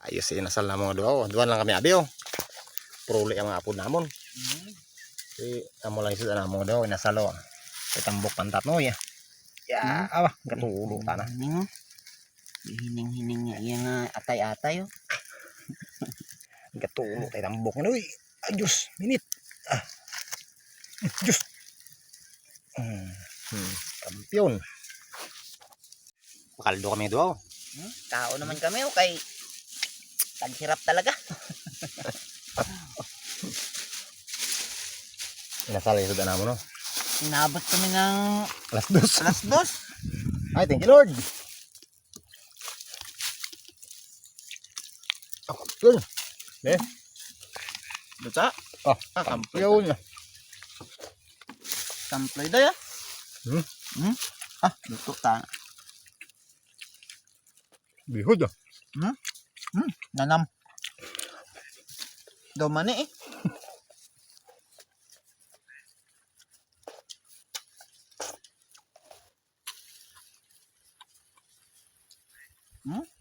Ayos inasal na mga duwa. Duwan lang kami abi oh. Pruli ang mga apod namon. Si amo lang isa na mga duwa inasal oh. Itambok pantat no ya. Ya, awa, katulo ta na. Hining nga yan nga atay-atay oh. Katulo tay tambok ni uy. Ayos, minit. Ah. Diyos. Kampiyon. Makaldo kami duwa oh. Tao naman kami oh kay taghirap talaga. Inasal yung suda namon no. Inabot kami ng Alas 2. alas 2. Ay, thank you Lord. Oh, kampiyon. Duta? Oh, kampiyon. Samploy daw ya. Duto ta. Bihod ah. Nanam. Daw mani eh.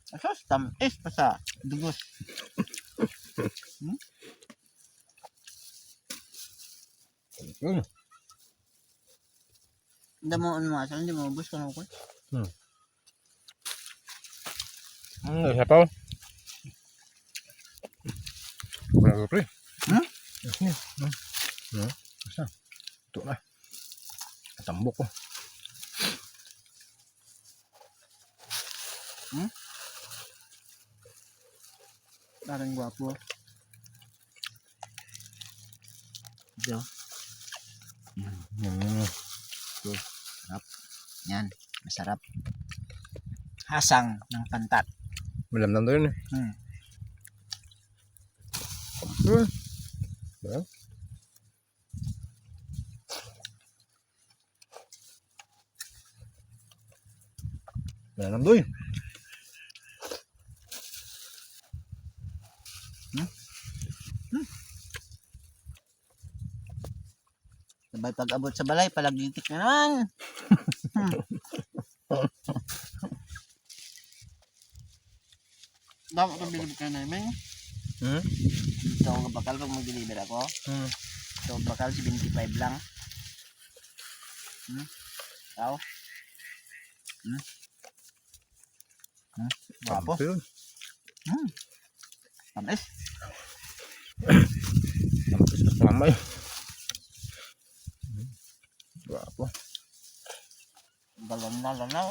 Asas tamis pa sa dugos. Kampiyon. Hindi mo ano masal, hindi mo ubos ka na ko. Siapa? Wala ka pre. Ini. Basta. Ito na. Tambok ko. Parang gwapo. Ito. Ito. Sarap. Yan. Masarap. Hasang ng pantat. Malam to yun eh. Well. Malam to yun. Sabay pag-abot sa balay, palagitik na naman. Dapat ito bilib ka namin. Ito ang bakal pag mag-deliver ako. Ito ang bakal 75 lang. Ikaw? Guwapo. Tamis. Tamis na samay. Guwapo. Galanaw.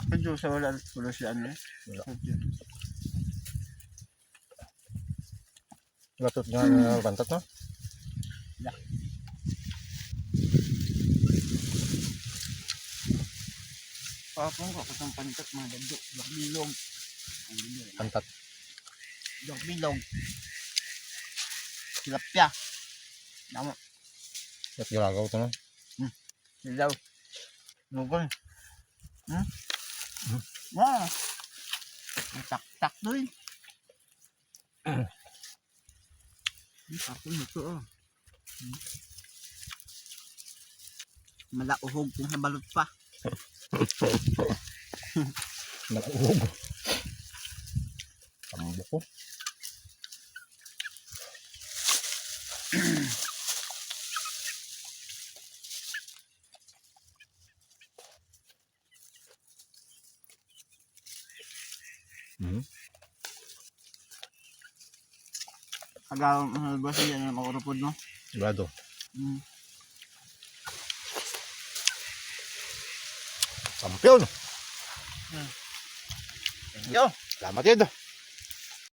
Medyo sa wala siya ano eh. Gatot nga pantat no? Yeah. Papang ko kusang pantat mga dado. Bilog. Pantat. Bilog. Tilapia. Damo. At gilagaw ito no? Silaw. Lugol. Wah. Tak doy. Ako nito oh. Malauhog kung nabalot pa. Malauhog. Tambok ko. Agawang basta yan ang makurupod no. Sigurado. Kampiyon. Yo, Salamat yun.